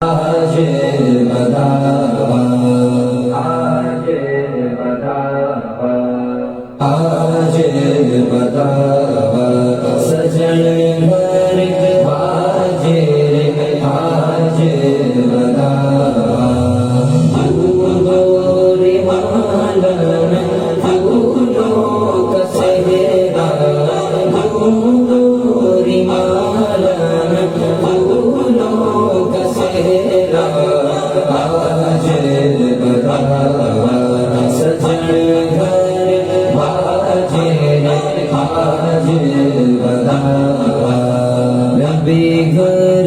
آج بداوا آج بداوا آج بداوا سجن گھر باجے آج بداوا گوری مالن پھولوں کا سہرا گوری مالن پھولوں کا سہرا آج بداوا سجن گھر باجے آج بداوا نبی گھر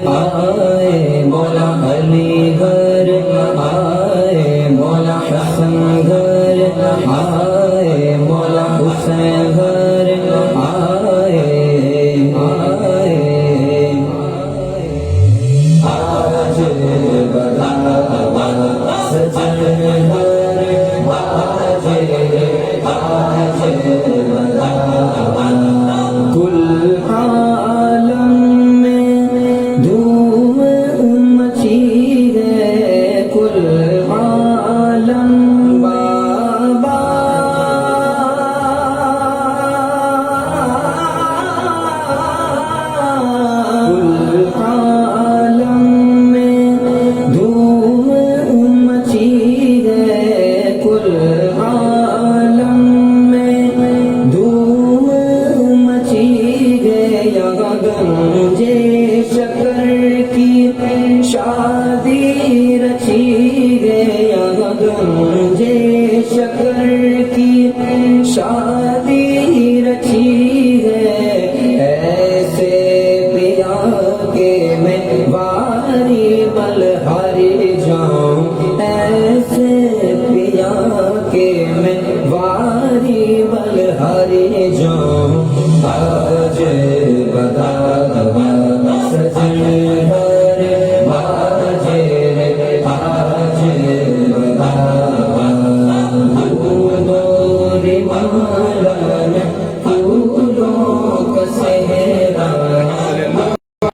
آئے مولا علی گھر آئے مولا حسن گھر آئے مولا حسین گھر آئے آج بداوا سجن گھر باجے آج بداوا کل عالم میں دھوم مچی ہے کل عالم بابا کل عالم میں دھوم مچی ہے کل عالم میں دھوم مچی ہے یہاں گنجے شکر کی شادی رچی ہے یہاں گنجے شکر کی شادی رچی ہے ایسے پیا کے میں باری بلہاری جاؤں ایسے پیا کے میں باری بلہاری جاؤں آج بداوا سجن گھر باجے آج بداوا گوری مالن پھولوں کا سہرا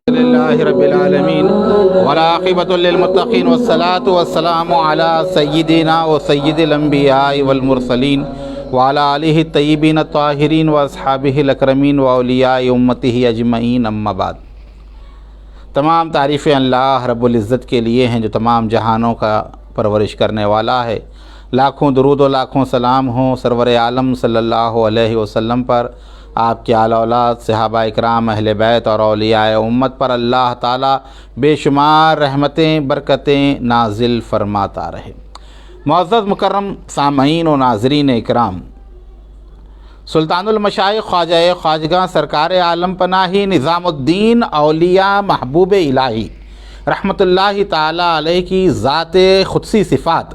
للہ رب العالمین والعاقبۃ للمتقین والصلاة والسلام علی سیدنا و سید الانبیاء والمرسلین وعلی آلہ الطیبین الطاہرین واصحابہ الاکرمین واولیاء امتہ اجمعین اما بعد۔ تمام تعریفیں اللہ رب العزت کے لیے ہیں جو تمام جہانوں کا پرورش کرنے والا ہے۔ لاکھوں درود و لاکھوں سلام ہوں سرور عالم صلی اللہ علیہ وسلم پر، آپ کے آل اولاد صحابہ اکرام اہل بیت اور اولیاء امت پر اللہ تعالیٰ بے شمار رحمتیں برکتیں نازل فرماتا رہے۔ معزز مکرم سامعین و ناظرین اکرام، سلطان المشائخ خواجہ خواجگاں سرکار عالم پناہی نظام الدین اولیاء محبوب الہی رحمۃ اللہ تعالیٰ علیہ کی ذات قدسی صفات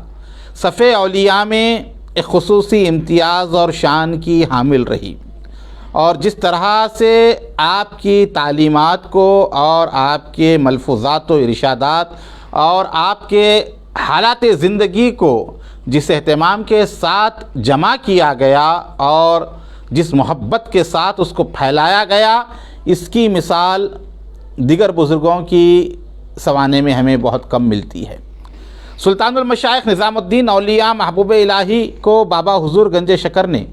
صف اولیاء میں ایک خصوصی امتیاز اور شان کی حامل رہی، اور جس طرح سے آپ کی تعلیمات کو اور آپ کے ملفوظات و ارشادات اور آپ کے حالات زندگی کو جس اہتمام کے ساتھ جمع کیا گیا اور جس محبت کے ساتھ اس کو پھیلایا گیا، اس کی مثال دیگر بزرگوں کی سوانے میں ہمیں بہت کم ملتی ہے۔ سلطان المشائخ نظام الدین اولیاء محبوب الہی کو بابا حضور گنج شکر نے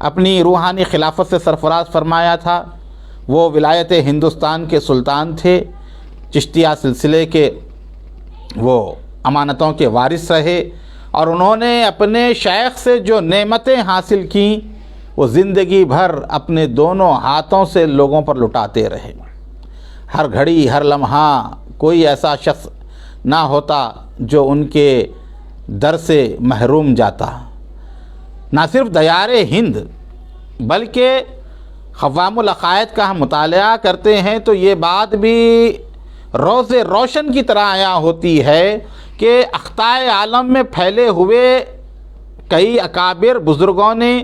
اپنی روحانی خلافت سے سرفراز فرمایا تھا۔ وہ ولایت ہندوستان کے سلطان تھے، چشتیہ سلسلے کے وہ امانتوں کے وارث رہے، اور انہوں نے اپنے شیخ سے جو نعمتیں حاصل کیں وہ زندگی بھر اپنے دونوں ہاتھوں سے لوگوں پر لٹاتے رہے۔ ہر گھڑی ہر لمحہ کوئی ایسا شخص نہ ہوتا جو ان کے در سے محروم جاتا۔ نہ صرف دیار ہند بلکہ قوام العقائد کا ہم مطالعہ کرتے ہیں تو یہ بات بھی روز روشن کی طرح عیاں ہوتی ہے کہ اقطاع عالم میں پھیلے ہوئے کئی اکابر بزرگوں نے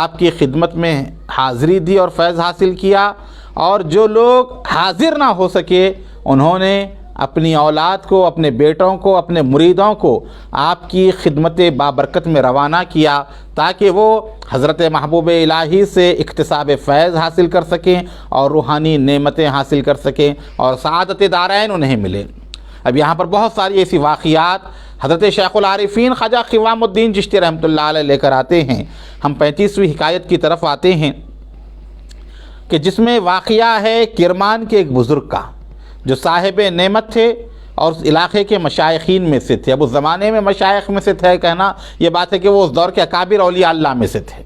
آپ کی خدمت میں حاضری دی اور فیض حاصل کیا، اور جو لوگ حاضر نہ ہو سکے انہوں نے اپنی اولاد کو، اپنے بیٹوں کو، اپنے مریدوں کو آپ کی خدمت بابرکت میں روانہ کیا تاکہ وہ حضرت محبوب الہی سے اکتساب فیض حاصل کر سکیں اور روحانی نعمتیں حاصل کر سکیں اور سعادت دارین انہیں ملے۔ اب یہاں پر بہت ساری ایسی واقعات حضرت شیخ العارفین خواجہ قوام الدین چشتی رحمۃ اللہ علیہ لے کر آتے ہیں۔ ہم 35ویں حکایت کی طرف آتے ہیں کہ جس میں واقعہ ہے کرمان کے ایک بزرگ کا جو صاحب نعمت تھے اور اس علاقے کے مشائخین میں سے تھے۔ اب اس زمانے میں مشائخ میں سے تھے کہنا یہ بات ہے کہ وہ اس دور کے اکابر اولیاء اللہ میں سے تھے،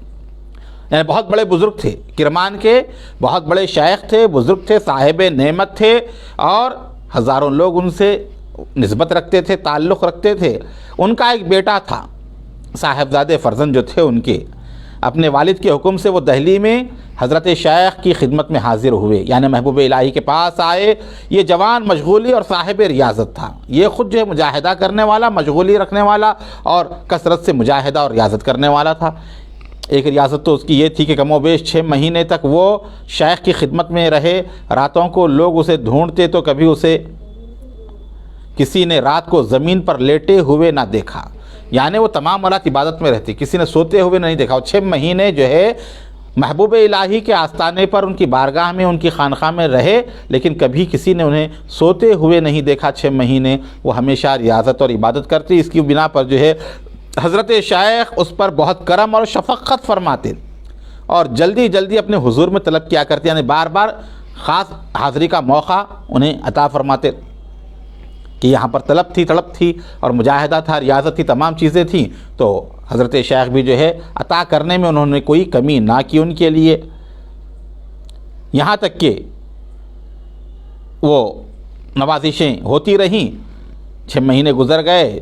یعنی بہت بڑے بزرگ تھے، کرمان کے بہت بڑے شیخ تھے، بزرگ تھے، صاحب نعمت تھے، اور ہزاروں لوگ ان سے نسبت رکھتے تھے، تعلق رکھتے تھے۔ ان کا ایک بیٹا تھا، صاحبزادے فرزند جو تھے ان کے، اپنے والد کے حکم سے وہ دہلی میں حضرت شیخ کی خدمت میں حاضر ہوئے، یعنی محبوب الہی کے پاس آئے۔ یہ جوان مشغولی اور صاحب ریاضت تھا، یہ خود جو ہے مجاہدہ کرنے والا، مشغولی رکھنے والا اور کثرت سے مجاہدہ اور ریاضت کرنے والا تھا۔ ایک ریاضت تو اس کی یہ تھی کہ کم و بیش 6 مہینے تک وہ شیخ کی خدمت میں رہے۔ راتوں کو لوگ اسے ڈھونڈتے تو کبھی اسے کسی نے رات کو زمین پر لیٹے ہوئے نہ دیکھا، یعنی وہ تمام اوقات عبادت میں رہتے، کسی نے سوتے ہوئے نہیں دیکھا۔ 6 مہینے جو ہے محبوب الہی کے آستانے پر ان کی بارگاہ میں، ان کی خانقاہ میں رہے، لیکن کبھی کسی نے انہیں سوتے ہوئے نہیں دیکھا۔ 6 مہینے وہ ہمیشہ ریاضت اور عبادت کرتے۔ اس کی بنا پر جو ہے حضرت شیخ اس پر بہت کرم اور شفقت فرماتے اور جلدی جلدی اپنے حضور میں طلب کیا کرتے، یعنی بار بار خاص حاضری کا موقع انہیں عطا فرماتے کہ یہاں پر طلب تھی اور مجاہدہ تھا، ریاضت تھی، تمام چیزیں تھیں، تو حضرت شیخ بھی جو ہے عطا کرنے میں انہوں نے کوئی کمی نہ کی ان کے لیے۔ یہاں تک کہ وہ نوازشیں ہوتی رہیں، 6 مہینے گزر گئے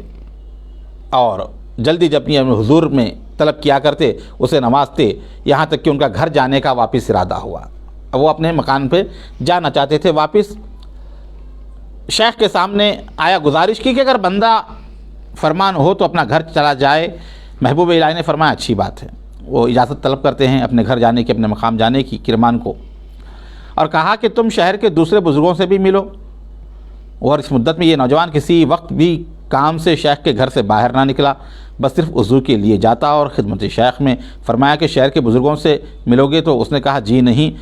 اور جلدی جب اپنی حضور میں طلب کیا کرتے اسے نوازتے، یہاں تک کہ ان کا گھر جانے کا واپس ارادہ ہوا۔ اب وہ اپنے مکان پہ جانا چاہتے تھے واپس۔ شیخ کے سامنے آیا، گزارش کی کہ اگر بندہ فرمان ہو تو اپنا گھر چلا جائے۔ محبوب الہی نے فرمایا اچھی بات ہے۔ وہ اجازت طلب کرتے ہیں اپنے گھر جانے کی، اپنے مقام جانے کی، کرمان کو، اور کہا کہ تم شہر کے دوسرے بزرگوں سے بھی ملو۔ اور اس مدت میں یہ نوجوان کسی وقت بھی کام سے شیخ کے گھر سے باہر نہ نکلا، بس صرف وضو کے لیے جاتا اور خدمت شیخ میں۔ فرمایا کہ شہر کے بزرگوں سے ملو گے؟ تو اس نے کہا جی نہیں۔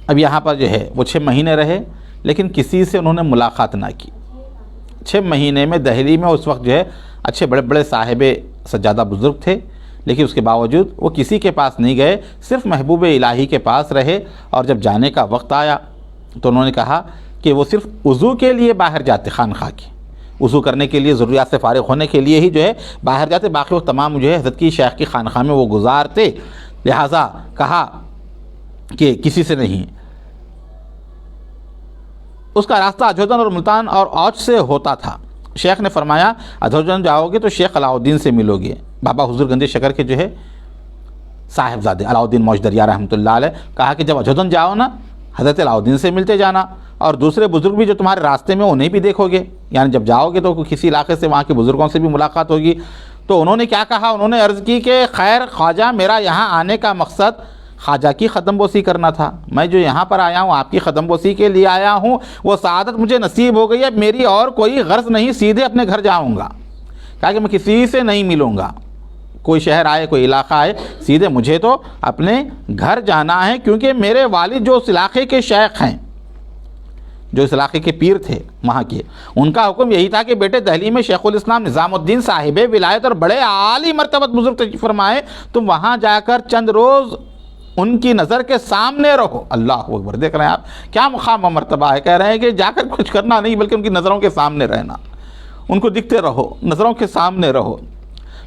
اب یہاں پر جو ہے وہ 6 مہینے رہے لیکن کسی سے انہوں نے ملاقات نہ کی۔ 6 مہینے میں دہلی میں اس وقت جو ہے اچھے بڑے بڑے صاحب سجادہ بزرگ تھے، لیکن اس کے باوجود وہ کسی کے پاس نہیں گئے، صرف محبوب الہی کے پاس رہے۔ اور جب جانے کا وقت آیا تو انہوں نے کہا کہ وہ صرف وضو کے لیے باہر جاتے، خانقاہ کی وضو کرنے کے لیے، ضروریات سے فارغ ہونے کے لیے ہی جو ہے باہر جاتے، باقی وقت تمام جو ہے حضرت کی شیخ کی خانقاہ میں وہ گزارتے۔ لہٰذا کہا کہ کسی سے نہیں۔ اس کا راستہ ادھودن اور ملتان اور اوچ سے ہوتا تھا۔ شیخ نے فرمایا ادھودن جاؤ گے تو شیخ علاؤالدین سے ملو گے، بابا حضور گنج شکر کے جو ہے صاحبزادے علاؤالدین موج دریا رحمۃ اللہ علیہ۔ کہا کہ جب ادھودن جاؤ نا حضرت علاؤالدین سے ملتے جانا، اور دوسرے بزرگ بھی جو تمہارے راستے میں انہیں بھی دیکھو گے، یعنی جب جاؤ گے تو کسی علاقے سے وہاں کے بزرگوں سے بھی ملاقات ہوگی۔ تو انہوں نے کیا کہا؟ انہوں نے عرض کی کہ خیر خواجہ، میرا یہاں آنے کا مقصد خواجہ کی قدم بوسی کرنا تھا، میں جو یہاں پر آیا ہوں آپ کی قدم بوسی کے لیے آیا ہوں، وہ سعادت مجھے نصیب ہو گئی ہے، میری اور کوئی غرض نہیں، سیدھے اپنے گھر جاؤں گا۔ کہا کہ میں کسی سے نہیں ملوں گا، کوئی شہر آئے کوئی علاقہ آئے، سیدھے مجھے تو اپنے گھر جانا ہے، کیونکہ میرے والد جو اس علاقے کے شیخ ہیں، جو اس علاقے کے پیر تھے وہاں کے، ان کا حکم یہی تھا کہ بیٹے دہلی میں شیخ الاسلام نظام الدین صاحب ولایت اور بڑے عالی مرتبت بزرگ تشریف فرمائے، تم وہاں جا کر چند روز ان کی نظر کے سامنے رہو۔ اللہ اکبر، دیکھ رہے ہیں آپ کیا مقام و مرتبہ ہے۔ کہہ رہے ہیں کہ جا کر کچھ کرنا نہیں بلکہ ان کی نظروں کے سامنے رہنا، ان کو دکھتے رہو، نظروں کے سامنے رہو،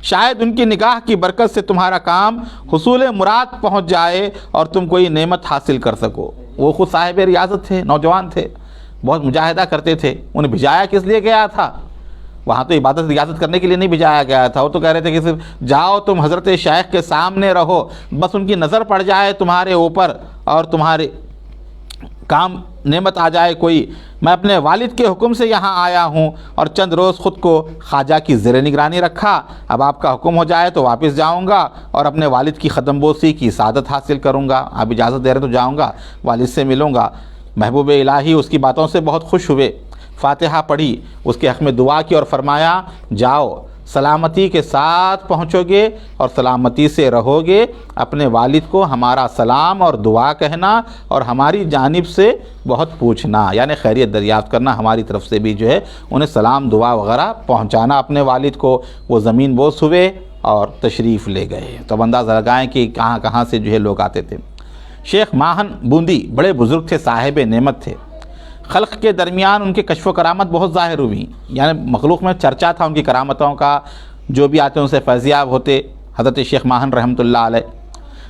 شاید ان کی نگاہ کی برکت سے تمہارا کام حصول مراد پہنچ جائے اور تم کوئی نعمت حاصل کر سکو۔ وہ خود صاحب ریاضت تھے، نوجوان تھے، بہت مجاہدہ کرتے تھے۔ انہیں بھجایا کس لیے گیا تھا؟ وہاں تو عبادت ریاضت کرنے کے لیے نہیں بھجایا گیا تھا، وہ تو کہہ رہے تھے کہ صرف جاؤ تم حضرت شیخ کے سامنے رہو، بس ان کی نظر پڑ جائے تمہارے اوپر اور تمہارے کام نعمت آ جائے کوئی۔ میں اپنے والد کے حکم سے یہاں آیا ہوں اور چند روز خود کو خواجہ کی زیر نگرانی رکھا، اب آپ کا حکم ہو جائے تو واپس جاؤں گا اور اپنے والد کی قدم بوسی کی سعادت حاصل کروں گا، آپ اجازت دے رہے تو جاؤں گا، والد سے ملوں گا۔ محبوب الہی اس کی باتوں سے بہت خوش ہوئے، فاتحہ پڑھی، اس کے حق میں دعا کی اور فرمایا جاؤ سلامتی کے ساتھ پہنچو گے اور سلامتی سے رہو گے، اپنے والد کو ہمارا سلام اور دعا کہنا اور ہماری جانب سے بہت پوچھنا، یعنی خیریت دریافت کرنا، ہماری طرف سے بھی جو ہے انہیں سلام دعا وغیرہ پہنچانا اپنے والد کو۔ وہ زمین بوس ہوئے اور تشریف لے گئے۔ تو اب اندازہ لگائیں کہ کہاں کہاں سے جو ہے لوگ آتے تھے۔ شیخ ماہن بوندی بڑے بزرگ تھے، صاحب نعمت تھے، خلق کے درمیان ان کے کشف و کرامت بہت ظاہر ہوئی، یعنی مخلوق میں چرچا تھا ان کی کرامتوں کا، جو بھی آتے ان سے فیضیاب ہوتے۔ حضرت شیخ ماہن رحمۃ اللہ علیہ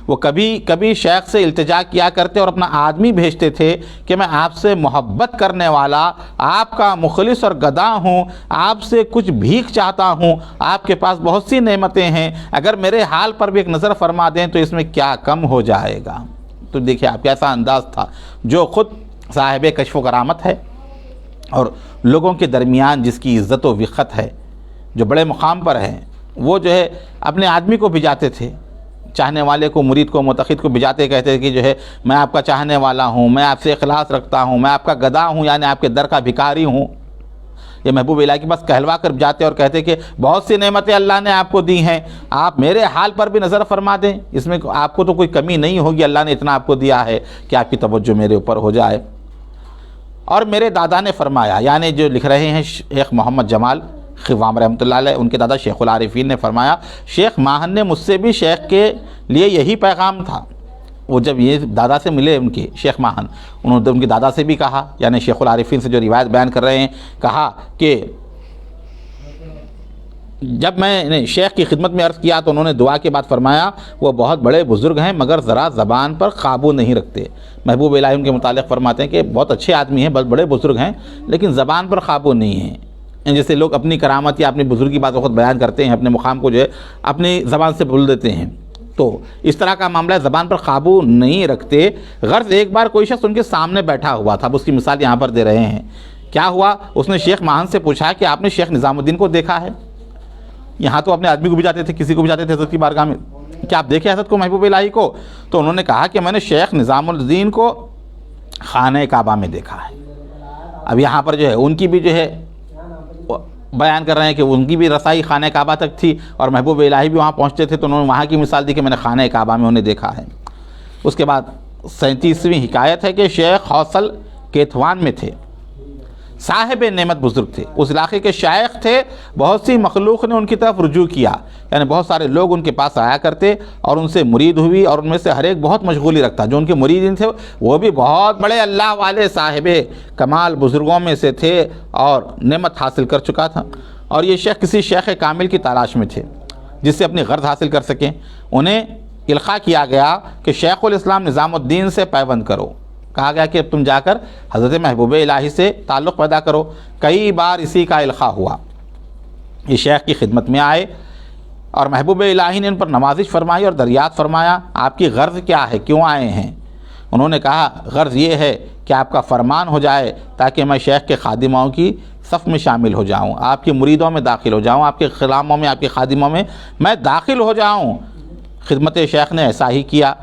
وہ کبھی کبھی شیخ سے التجا کیا کرتے اور اپنا آدمی بھیجتے تھے کہ میں آپ سے محبت کرنے والا، آپ کا مخلص اور گدا ہوں، آپ سے کچھ بھیک چاہتا ہوں، آپ کے پاس بہت سی نعمتیں ہیں، اگر میرے حال پر بھی ایک نظر فرما دیں تو اس میں کیا کم ہو جائے گا۔ تو دیکھیں آپ کیسا انداز تھا، جو خود صاحب کشف و کرامت ہے اور لوگوں کے درمیان جس کی عزت و وقت ہے، جو بڑے مقام پر ہیں، وہ جو ہے اپنے آدمی کو بھجاتے تھے، چاہنے والے کو، مرید کو، متقید کو بھجاتے، کہتے کہ جو ہے میں آپ کا چاہنے والا ہوں، میں آپ سے اخلاص رکھتا ہوں، میں آپ کا گدا ہوں، یعنی آپ کے در کا بھکاری ہوں۔ یہ محبوب الہی کے پاس کہلوا کر جاتے اور کہتے کہ بہت سی نعمتیں اللہ نے آپ کو دی ہیں، آپ میرے حال پر بھی نظر فرما دیں، اس میں آپ کو تو کوئی کمی نہیں ہوگی، اللہ نے اتنا آپ کو دیا ہے کہ آپ کی توجہ میرے اوپر ہو جائے۔ اور میرے دادا نے فرمایا، یعنی جو لکھ رہے ہیں شیخ محمد جمال خوام رحمۃ اللہ علیہ، ان کے دادا شیخ العارفین نے فرمایا، شیخ ماہن نے مجھ سے بھی شیخ کے لیے یہی پیغام تھا۔ وہ جب یہ دادا سے ملے ان کے شیخ ماہن، انہوں نے ان کے دادا سے بھی کہا، یعنی شیخ العارفین سے جو روایت بیان کر رہے ہیں، کہا کہ جب میں نے شیخ کی خدمت میں عرض کیا تو انہوں نے دعا کے بعد فرمایا، وہ بہت بڑے بزرگ ہیں مگر ذرا زبان پر قابو نہیں رکھتے۔ محبوب الہی ان کے متعلق فرماتے ہیں کہ بہت اچھے آدمی ہیں، بہت بڑے بزرگ ہیں، لیکن زبان پر قابو نہیں ہیں۔ جیسے لوگ اپنی کرامت یا اپنی بزرگی بات وقت بیان کرتے ہیں، اپنے مقام کو جو ہے اپنی زبان سے بھول دیتے ہیں، تو اس طرح کا معاملہ ہے، زبان پر قابو نہیں رکھتے۔ غرض ایک بار کوئی شخص ان کے سامنے بیٹھا ہوا تھا، اب اس کی مثال یہاں پر دے رہے ہیں۔ کیا ہوا، اس نے شیخ ماہن سے پوچھا کہ آپ نے شیخ نظام الدین کو دیکھا ہے؟ یہاں تو اپنے آدمی کو بھی جاتے تھے، کسی کو بھی جاتے تھے حضرت کی بارگاہ میں، کیا آپ دیکھے حضرت کو، محبوب الہی کو؟ تو انہوں نے کہا کہ میں نے شیخ نظام الدین کو خانہ کعبہ میں دیکھا ہے۔ اب یہاں پر جو ہے ان کی بھی جو ہے بیان کر رہے ہیں کہ ان کی بھی رسائی خانہ کعبہ تک تھی اور محبوب الہی بھی وہاں پہنچتے تھے، تو انہوں نے وہاں کی مثال دی کہ میں نے خانہ کعبہ میں انہیں دیکھا ہے۔ اس کے بعد 37ویں حکایت ہے کہ شیخ حوصل کیتوان میں تھے، صاحب نعمت بزرگ تھے، اس علاقے کے شائخ تھے، بہت سی مخلوق نے ان کی طرف رجوع کیا، یعنی بہت سارے لوگ ان کے پاس آیا کرتے اور ان سے مرید ہوئی، اور ان میں سے ہر ایک بہت مشغولی رکھتا، جو ان کے مریدین تھے وہ بھی بہت بڑے اللہ والے صاحب کمال بزرگوں میں سے تھے اور نعمت حاصل کر چکا تھا۔ اور یہ شیخ کسی شیخ کامل کی تلاش میں تھے جس سے اپنی غرض حاصل کر سکیں۔ انہیں القاء کیا گیا کہ شیخ الاسلام نظام الدین سے پیوند کرو، کہا گیا کہ اب تم جا کر حضرت محبوب الہی سے تعلق پیدا کرو۔ کئی بار اسی کا القاء ہوا، یہ شیخ کی خدمت میں آئے اور محبوب الہی نے ان پر نوازش فرمائی اور دریافت فرمایا، آپ کی غرض کیا ہے، کیوں آئے ہیں؟ انہوں نے کہا غرض یہ ہے کہ آپ کا فرمان ہو جائے تاکہ میں شیخ کے خادموں کی صف میں شامل ہو جاؤں، آپ کے مریدوں میں داخل ہو جاؤں، آپ کے غلاموں میں، آپ کے خادموں میں میں داخل ہو جاؤں۔ خدمت شیخ نے ایسا ہی کیا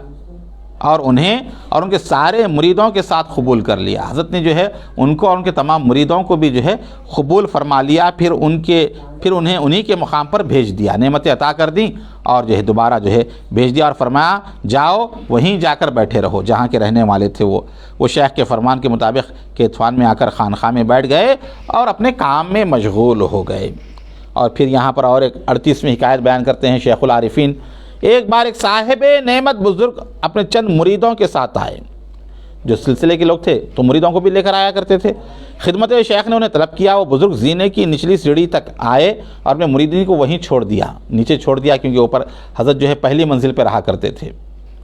اور انہیں اور ان کے سارے مریدوں کے ساتھ قبول کر لیا۔ حضرت نے جو ہے ان کو اور ان کے تمام مریدوں کو بھی جو ہے قبول فرما لیا، پھر انہیں انہی کے مقام پر بھیج دیا، نعمتیں عطا کر دیں اور جو ہے دوبارہ جو ہے بھیج دیا اور فرمایا جاؤ وہیں جا کر بیٹھے رہو جہاں کے رہنے والے تھے۔ وہ شیخ کے فرمان کے مطابق کیتوان میں آ کر خانقاہ میں بیٹھ گئے اور اپنے کام میں مشغول ہو گئے۔ اور پھر یہاں پر اور ایک 38ویں حکایت بیان کرتے ہیں شیخ العارفین، ایک بار ایک صاحب نعمت بزرگ اپنے چند مریدوں کے ساتھ آئے، جو سلسلے کے لوگ تھے تو مریدوں کو بھی لے کر آیا کرتے تھے۔ خدمت شیخ نے انہیں طلب کیا، وہ بزرگ زینے کی نچلی سیڑھی تک آئے اور اپنے مریدین کو وہیں چھوڑ دیا، نیچے چھوڑ دیا، کیونکہ اوپر حضرت جو ہے پہلی منزل پہ رہا کرتے تھے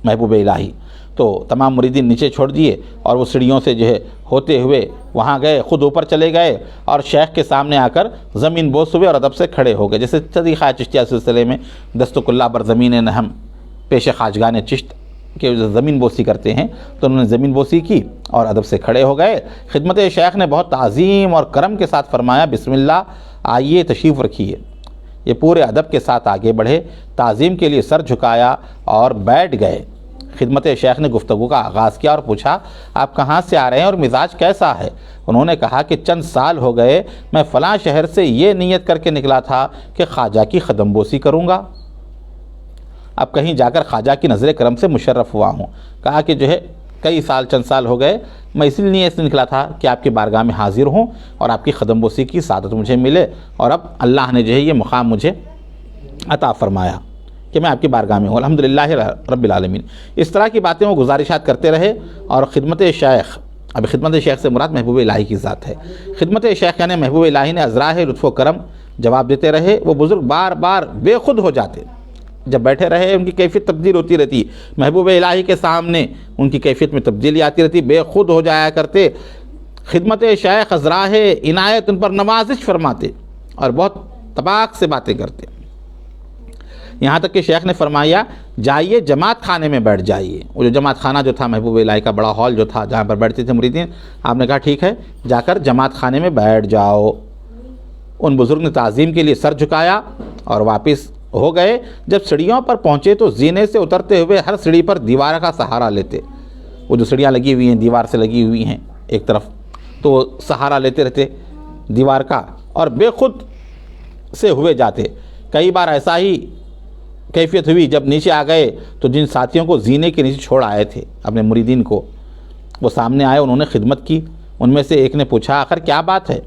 محبوب الہی، تو تمام مریدین نیچے چھوڑ دیے اور وہ سیڑھیوں سے جو ہے ہوتے ہوئے وہاں گئے، خود اوپر چلے گئے اور شیخ کے سامنے آ کر زمین بوس ہوئے اور ادب سے کھڑے ہو گئے، جیسے طریقہ چشتیہ سلسلے میں دست کلہ بر زمین نہم پیش خواجگان چشت کہ زمین بوسی کرتے ہیں، تو انہوں نے زمین بوسی کی اور ادب سے کھڑے ہو گئے۔ خدمت شیخ نے بہت تعظیم اور کرم کے ساتھ فرمایا بسم اللہ، آئیے تشریف رکھیے۔ یہ پورے ادب کے ساتھ آگے بڑھے، تعظیم کے لیے سر جھکایا اور بیٹھ گئے۔ خدمت شیخ نے گفتگو کا آغاز کیا اور پوچھا آپ کہاں سے آ رہے ہیں اور مزاج کیسا ہے؟ انہوں نے کہا کہ چند سال ہو گئے میں فلاں شہر سے یہ نیت کر کے نکلا تھا کہ خواجہ کی قدم بوسی کروں گا، اب کہیں جا کر خواجہ کی نظر کرم سے مشرف ہوا ہوں۔ کہا کہ جو ہے چند سال ہو گئے میں اسی لیے سے نکلا تھا کہ آپ کی بارگاہ میں حاضر ہوں اور آپ کی قدم بوسی کی سعادت مجھے ملے، اور اب اللہ نے جو ہے یہ مقام مجھے عطا فرمایا کہ میں آپ کی بارگاہ میں ہوں، الحمدللہ رب العالمین۔ اس طرح کی باتیں وہ گزارشات کرتے رہے، اور خدمت شیخ، اب خدمت شیخ سے مراد محبوب الہی کی ذات ہے، خدمت شیخ یعنی محبوب الہی نے ازراہ لطف و کرم جواب دیتے رہے۔ وہ بزرگ بار بار بے خود ہو جاتے، جب بیٹھے رہے ان کی کیفیت تبدیل ہوتی رہتی، محبوب الہی کے سامنے ان کی کیفیت میں تبدیلی آتی رہتی، بے خود ہو جایا کرتے۔ خدمت شیخ ازراہ عنایت ان پر نوازش فرماتے اور بہت طباق سے باتیں کرتے، یہاں تک کہ شیخ نے فرمایا جائیے جماعت خانے میں بیٹھ جائیے۔ وہ جو جماعت خانہ جو تھا محبوب الہی کا بڑا ہال جو تھا جہاں پر بیٹھتے تھے مریدین، آپ نے کہا ٹھیک ہے جا کر جماعت خانے میں بیٹھ جاؤ۔ ان بزرگ نے تعظیم کے لیے سر جھکایا اور واپس ہو گئے۔ جب سیڑھیوں پر پہنچے تو زینے سے اترتے ہوئے ہر سیڑھی پر دیوار کا سہارا لیتے، وہ جو سیڑھیاں لگی ہوئی ہیں دیوار سے لگی ہوئی ہیں ایک طرف، تو وہ سہارا لیتے رہتے دیوار کا اور بے خود سے ہوئے جاتے۔ کئی بار ایسا ہی کیفیت ہوئی، جب نیچے آ گئے تو جن ساتھیوں کو زینے کے نیچے چھوڑ آئے تھے اپنے مریدین کو، وہ سامنے آئے، انہوں نے خدمت کی۔ ان میں سے ایک نے پوچھا آخر کیا بات ہے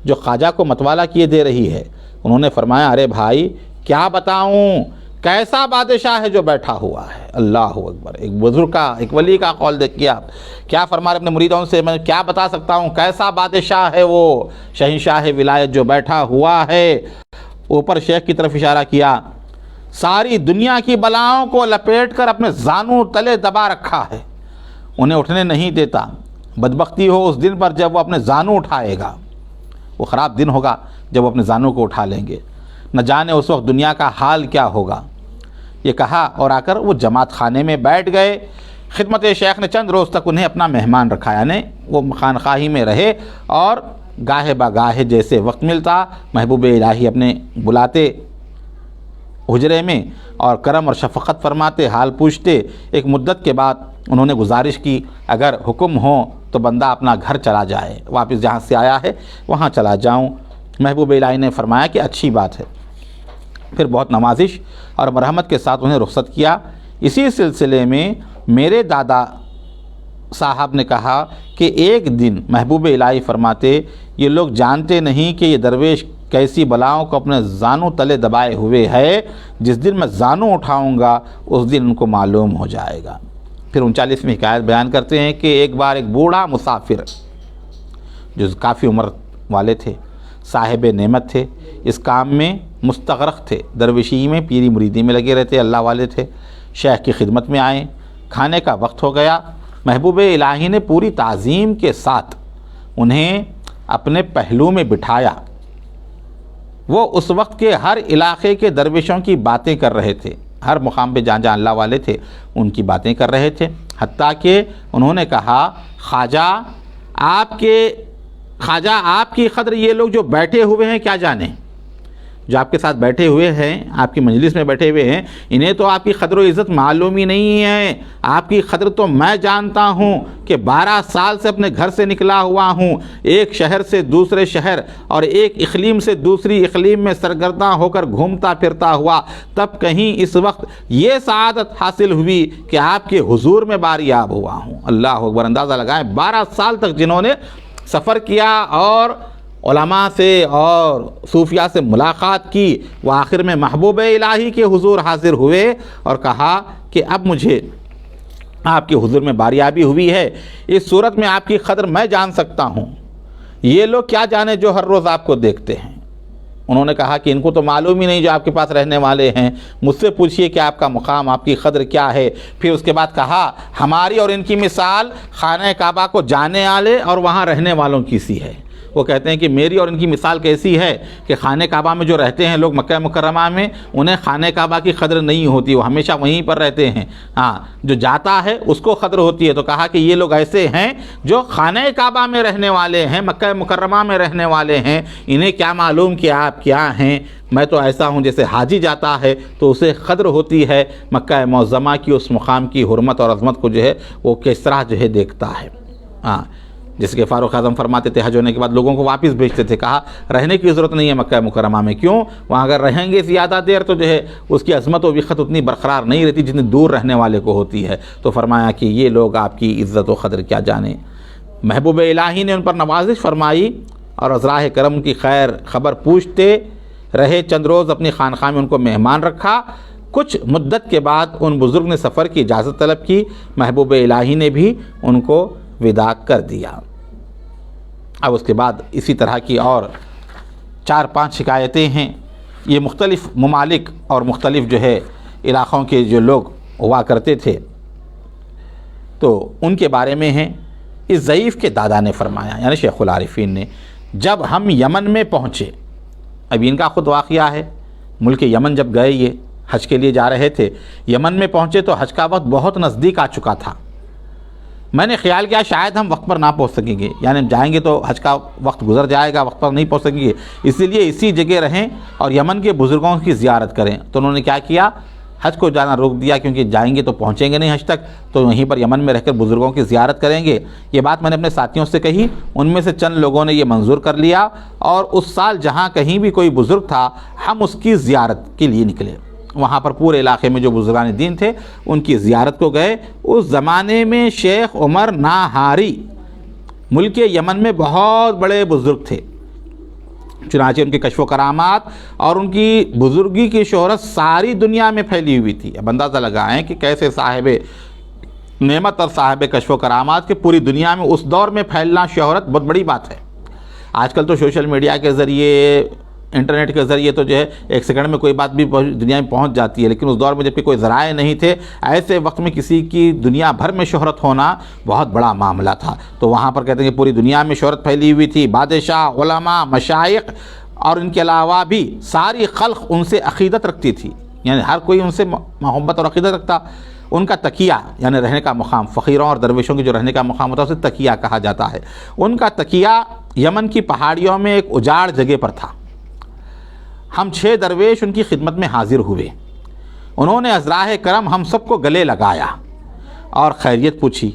جو خواجہ کو متوالا کیے دے رہی ہے؟ انہوں نے فرمایا ارے بھائی کیا بتاؤں، کیسا بادشاہ ہے جو بیٹھا ہوا ہے۔ اللہ اکبر، ایک بزرگ کا، ایک ولی کا قول دیکھیے آپ، کیا فرما رہے اپنے مریدوں سے، میں کیا بتا سکتا ہوں کیسا بادشاہ ہے وہ شہنشاہ ولایت جو بیٹھا ہوا ہے۔ اوپر شیخ کی طرف اشارہ کیا، ساری دنیا کی بلاؤں کو لپیٹ کر اپنے زانوں تلے دبا رکھا ہے، انہیں اٹھنے نہیں دیتا۔ بدبختی ہو اس دن پر جب وہ اپنے زانوں اٹھائے گا، وہ خراب دن ہوگا جب وہ اپنے زانوں کو اٹھا لیں گے، نہ جانے اس وقت دنیا کا حال کیا ہوگا۔ یہ کہا اور آ کر وہ جماعت خانے میں بیٹھ گئے۔ خدمت شیخ نے چند روز تک انہیں اپنا مہمان رکھا، یعنی وہ خانقاہی میں رہے، اور گاہے بگاہے جیسے وقت ملتا محبوب الہی اپنے بلاتے حجرے میں اور کرم اور شفقت فرماتے، حال پوچھتے۔ ایک مدت کے بعد انہوں نے گزارش کی اگر حکم ہو تو بندہ اپنا گھر چلا جائے، واپس جہاں سے آیا ہے وہاں چلا جاؤں۔ محبوب الہی نے فرمایا کہ اچھی بات ہے، پھر بہت نوازش اور مرحمت کے ساتھ انہیں رخصت کیا۔ اسی سلسلے میں میرے دادا صاحب نے کہا کہ ایک دن محبوب الہی فرماتے یہ لوگ جانتے نہیں کہ یہ درویش کیسی بلاؤں کو اپنے زانوں تلے دبائے ہوئے ہے، جس دن میں زانوں اٹھاؤں گا اس دن ان کو معلوم ہو جائے گا۔ پھر 39ویں حکایت بیان کرتے ہیں کہ ایک بار ایک بوڑھا مسافر جو کافی عمر والے تھے، صاحب نعمت تھے، اس کام میں مستغرق تھے، درویشی میں پیری مریدی میں لگے رہتے، اللہ والے تھے، شیخ کی خدمت میں آئے۔ کھانے کا وقت ہو گیا، محبوب الہی نے پوری تعظیم کے ساتھ انہیں اپنے پہلو میں بٹھایا۔ وہ اس وقت کے ہر علاقے کے درویشوں کی باتیں کر رہے تھے، ہر مقام پہ جہاں جہاں اللہ والے تھے ان کی باتیں کر رہے تھے، حتیٰ کہ انہوں نے کہا خواجہ آپ کی قدر یہ لوگ جو بیٹھے ہوئے ہیں کیا جانیں، جو آپ کے ساتھ بیٹھے ہوئے ہیں، آپ کی مجلس میں بیٹھے ہوئے ہیں، انہیں تو آپ کی قدر و عزت معلوم ہی نہیں ہے۔ آپ کی قدر تو میں جانتا ہوں کہ 12 سال سے اپنے گھر سے نکلا ہوا ہوں، ایک شہر سے دوسرے شہر اور ایک اقلیم سے دوسری اقلیم میں سرگرداں ہو کر گھومتا پھرتا ہوا، تب کہیں اس وقت یہ سعادت حاصل ہوئی کہ آپ کے حضور میں باریاب ہوا ہوں۔ اللہ اکبر، اندازہ لگائیں 12 سال تک جنہوں نے سفر کیا اور علماء سے اور صوفیاء سے ملاقات کی، وہ آخر میں محبوب الہی کے حضور حاضر ہوئے اور کہا کہ اب مجھے آپ کے حضور میں باریابی ہوئی ہے، اس صورت میں آپ کی قدر میں جان سکتا ہوں، یہ لوگ کیا جانے جو ہر روز آپ کو دیکھتے ہیں۔ انہوں نے کہا کہ ان کو تو معلوم ہی نہیں جو آپ کے پاس رہنے والے ہیں، مجھ سے پوچھئے کہ آپ کا مقام، آپ کی قدر کیا ہے۔ پھر اس کے بعد کہا ہماری اور ان کی مثال خانہ کعبہ کو جانے والے اور وہاں رہنے والوں کی سی ہے۔ وہ کہتے ہیں کہ میری اور ان کی مثال کیسی ہے کہ خانہ کعبہ میں جو رہتے ہیں لوگ مکہ مکرمہ میں، انہیں خانہ کعبہ کی قدر نہیں ہوتی، وہ ہمیشہ وہیں پر رہتے ہیں، ہاں جو جاتا ہے اس کو قدر ہوتی ہے۔ تو کہا کہ یہ لوگ ایسے ہیں جو خانہ کعبہ میں رہنے والے ہیں، مکہ مکرمہ میں رہنے والے ہیں، انہیں کیا معلوم کہ آپ کیا ہیں، میں تو ایسا ہوں جیسے حاجی جاتا ہے تو اسے قدر ہوتی ہے مکہ معظمہ کی، اس مقام کی حرمت اور عظمت کو جو ہے وہ کس طرح جو ہے دیکھتا ہے۔ ہاں جس کے فاروق اعظم فرماتے تھے حج ہونے کے بعد لوگوں کو واپس بھیجتے تھے، کہا رہنے کی ضرورت نہیں ہے مکہ مکرمہ میں، کیوں؟ وہاں اگر رہیں گے زیادہ دیر تو جو ہے اس کی عظمت و وقت اتنی برقرار نہیں رہتی جتنی دور رہنے والے کو ہوتی ہے۔ تو فرمایا کہ یہ لوگ آپ کی عزت و قدر کیا جانیں۔ محبوب الہی نے ان پر نوازش فرمائی اور عذراء کرم کی خیر خبر پوچھتے رہے، چند روز اپنی خانقاہ میں ان کو مہمان رکھا۔ کچھ مدت کے بعد ان بزرگ نے سفر کی اجازت طلب کی، محبوب الہی نے بھی ان کو وداع کر دیا۔ اب اس کے بعد اسی طرح کی اور 4-5 شکایتیں ہیں، یہ مختلف ممالک اور مختلف جو ہے علاقوں کے جو لوگ ہوا کرتے تھے تو ان کے بارے میں ہیں۔ اس ضعیف کے دادا نے فرمایا، یعنی شیخ العارفین نے، جب ہم یمن میں پہنچے، اب ان کا خود واقعہ ہے، ملک یمن جب گئے یہ حج کے لیے جا رہے تھے، یمن میں پہنچے تو حج کا وقت بہت نزدیک آ چکا تھا۔ میں نے خیال کیا شاید ہم وقت پر نہ پہنچ سکیں گے، یعنی جائیں گے تو حج کا وقت گزر جائے گا، وقت پر نہیں پہنچ سکیں گے، اسی لیے اسی جگہ رہیں اور یمن کے بزرگوں کی زیارت کریں۔ تو انہوں نے کیا کیا، حج کو جانا روک دیا، کیونکہ جائیں گے تو پہنچیں گے نہیں حج تک، تو وہیں پر یمن میں رہ کر بزرگوں کی زیارت کریں گے۔ یہ بات میں نے اپنے ساتھیوں سے کہی، ان میں سے چند لوگوں نے یہ منظور کر لیا اور اس سال جہاں کہیں بھی کوئی بزرگ تھا ہم اس کی زیارت کے لیے نکلے۔ وہاں پر پورے علاقے میں جو بزرگان دین تھے ان کی زیارت کو گئے۔ اس زمانے میں شیخ عمر ناہاری ملک یمن میں بہت بڑے بزرگ تھے، چنانچہ ان کے کشف و کرامات اور ان کی بزرگی کی شہرت ساری دنیا میں پھیلی ہوئی تھی۔ اب اندازہ لگائیں کہ کیسے صاحب نعمت اور صاحب کشف و کرامات کے پوری دنیا میں اس دور میں پھیلنا شہرت بہت بڑی بات ہے۔ آج کل تو سوشل میڈیا کے ذریعے، انٹرنیٹ کے ذریعے تو جو ہے ایک سیکنڈ میں کوئی بات بھی دنیا میں پہنچ جاتی ہے، لیکن اس دور میں جب کہ کوئی ذرائع نہیں تھے، ایسے وقت میں کسی کی دنیا بھر میں شہرت ہونا بہت بڑا معاملہ تھا۔ تو وہاں پر کہتے ہیں کہ پوری دنیا میں شہرت پھیلی ہوئی تھی، بادشاہ، علماء، مشائخ اور ان کے علاوہ بھی ساری خلق ان سے عقیدت رکھتی تھی، یعنی ہر کوئی ان سے محبت اور عقیدت رکھتا۔ ان کا تکیہ یعنی رہنے کا مقام، فقیروں اور درویشوں کی جو رہنے کا مقام ہوتا ہے اسے تکیہ کہا جاتا ہے۔ ان کا تکیہ یمن کی پہاڑیوں میں ایک اجاڑ جگہ پر تھا۔ ہم 6 درویش ان کی خدمت میں حاضر ہوئے، انہوں نے عذراء کرم ہم سب کو گلے لگایا اور خیریت پوچھی۔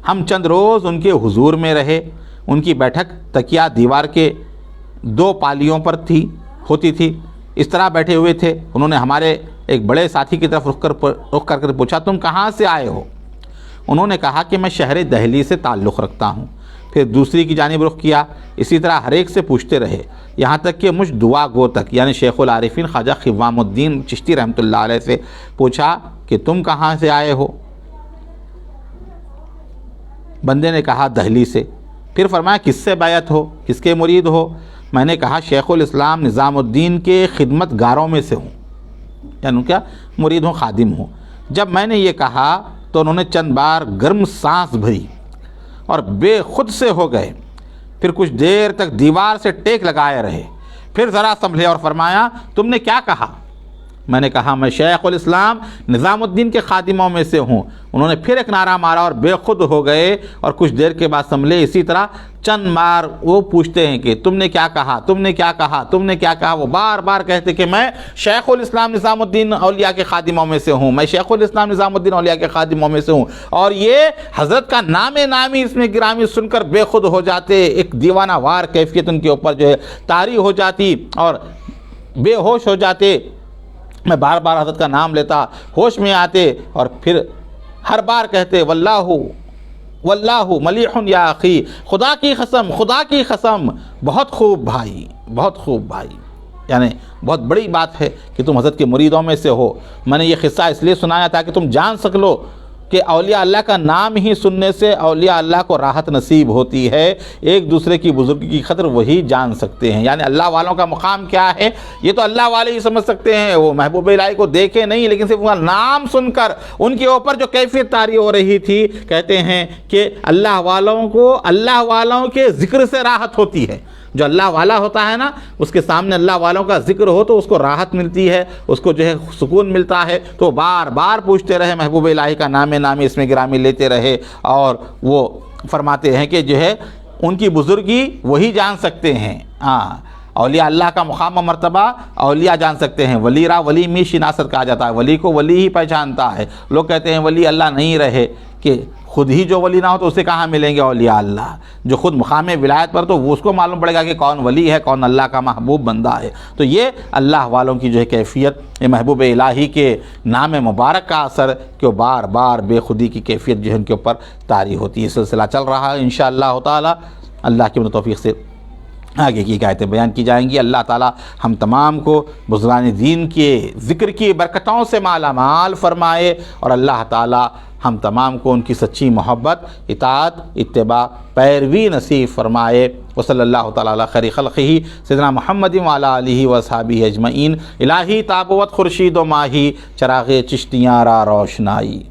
ہم چند روز ان کے حضور میں رہے۔ ان کی بیٹھک تکیہ دیوار کے 2 پالیوں پر ہوتی تھی، اس طرح بیٹھے ہوئے تھے۔ انہوں نے ہمارے ایک بڑے ساتھی کی طرف رخ کر پوچھا، تم کہاں سے آئے ہو؟ انہوں نے کہا کہ میں شہر دہلی سے تعلق رکھتا ہوں۔ پھر دوسری کی جانب رخ کیا، اسی طرح ہر ایک سے پوچھتے رہے، یہاں تک کہ مجھ دعا گو تک یعنی شیخ العارفین خواجہ خوام الدین چشتی رحمۃ اللہ علیہ سے پوچھا کہ تم کہاں سے آئے ہو؟ بندے نے کہا دہلی سے۔ پھر فرمایا کس سے بیعت ہو، کس کے مرید ہو؟ میں نے کہا شیخ الاسلام نظام الدین کے خدمت گاروں میں سے ہوں، یعنی ان کا مرید ہوں، خادم ہوں۔ جب میں نے یہ کہا تو انہوں نے چند بار گرم سانس بھری اور بے خود سے ہو گئے، پھر کچھ دیر تک دیوار سے ٹیک لگائے رہے، پھر ذرا سنبھلے اور فرمایا تم نے کیا کہا؟ میں نے کہا میں شیخ الاسلام نظام الدین کے خادموں میں سے ہوں۔ انہوں نے پھر ایک نعرہ مارا اور بے خود ہو گئے اور کچھ دیر کے بعد سنبھلے۔ اسی طرح چند بار وہ پوچھتے ہیں کہ تم نے کیا کہا، تم نے کیا کہا، تم نے کیا کہا۔ وہ بار بار کہتے کہ میں شیخ الاسلام نظام الدین اولیاء کے خادموں میں سے ہوں، میں شیخ الاسلام نظام الدین اولیاء کے خادموں میں سے ہوں۔ اور یہ حضرت کا نام نامی اس میں گرامی سن کر بے خود ہو جاتے، ایک دیوانہ وار کیفیت ان کے اوپر جو ہے طاری ہو جاتی اور بے ہوش ہو جاتے۔ میں بار بار حضرت کا نام لیتا، ہوش میں آتے اور پھر ہر بار کہتے واللہ ملیح یا اخی، خدا کی قسم، خدا کی قسم، بہت خوب بھائی، بہت خوب بھائی، یعنی بہت بڑی بات ہے کہ تم حضرت کے مریدوں میں سے ہو۔ میں نے یہ قصہ اس لیے سنایا تاکہ تم جان سکو کہ اولیاء اللہ کا نام ہی سننے سے اولیاء اللہ کو راحت نصیب ہوتی ہے۔ ایک دوسرے کی بزرگی کی قدر وہی جان سکتے ہیں، یعنی اللہ والوں کا مقام کیا ہے یہ تو اللہ والے ہی سمجھ سکتے ہیں۔ وہ محبوب الہی کو دیکھے نہیں لیکن صرف ان کا نام سن کر ان کے اوپر جو کیفیت طاری ہو رہی تھی، کہتے ہیں کہ اللہ والوں کو اللہ والوں کے ذکر سے راحت ہوتی ہے۔ جو اللہ والا ہوتا ہے نا، اس کے سامنے اللہ والوں کا ذکر ہو تو اس کو راحت ملتی ہے، اس کو جو ہے سکون ملتا ہے، تو بار بار پوچھتے رہے محبوب الہی کا نام نامی اسم گرامی لیتے رہے، اور وہ فرماتے ہیں کہ جو ہے ان کی بزرگی وہی جان سکتے ہیں۔ اولیاء اللہ کا مقام و مرتبہ اولیاء جان سکتے ہیں، ولی را ولی می شناست کہا جاتا ہے، ولی کو ولی ہی پہچانتا ہے۔ لوگ کہتے ہیں ولی اللہ نہیں رہے، کہ خود ہی جو ولی نہ ہو تو اسے کہاں ملیں گے اولیاء اللہ؟ جو خود مقام ولایت پر تو وہ اس کو معلوم پڑے گا کہ کون ولی ہے، کون اللہ کا محبوب بندہ ہے۔ تو یہ اللہ والوں کی جو ہے کیفیت، یہ محبوب الہی کے نام مبارک کا اثر کہ وہ بار بار بے خودی کی کیفیت جو ہے ان کے اوپر طاری ہوتی ہے۔ سلسلہ چل رہا ہے انشاءاللہ تعالی، اللہ کی توفیق سے آگے کی آیتیں بیان کی جائیں گی۔ اللہ تعالی ہم تمام کو بزرگان دین کے ذکر کی برکتوں سے مالا مال فرمائے، اور اللہ تعالی ہم تمام کو ان کی سچی محبت، اطاعت، اتباع، پیروی نصیب فرمائے۔ وصلی اللہ تعالی علی خیر خلقہ سیدنا محمد وعلی آلہ وصحبہ اجمعین۔ الہی تابوت خورشید و ماہی، چراغ چشتیاں را روشنائی۔